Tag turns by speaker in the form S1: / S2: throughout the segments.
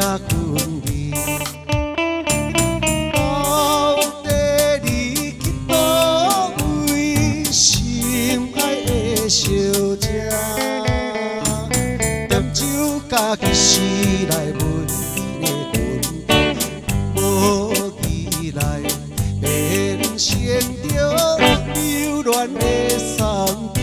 S1: 分离。到底你去倒位，心爱的小姐？点酒家己时来问你的魂，无期来变成着幽恋的丧气。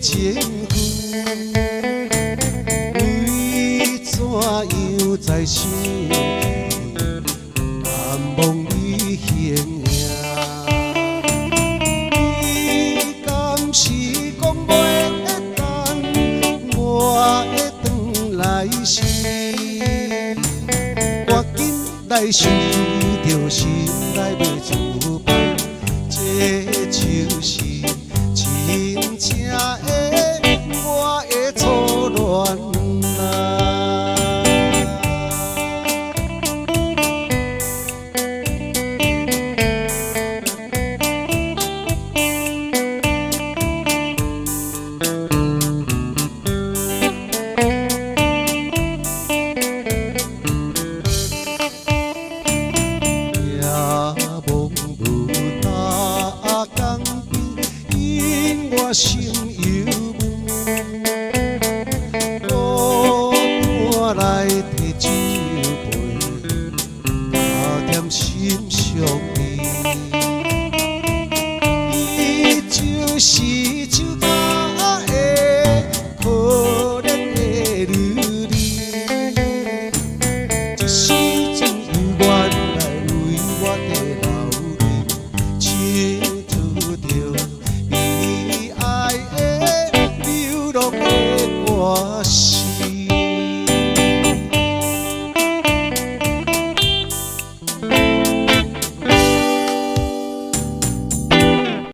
S1: 情分，为怎样在想？难忘你形影。你敢是讲袂当，我会转来时，赶紧来收着心内袂自卑，这就是真正的我的初恋啊！也望无大江边，因我心犹问。我来提酒杯，加添心伤悲。伊就是酒家的可怜的女儿，一生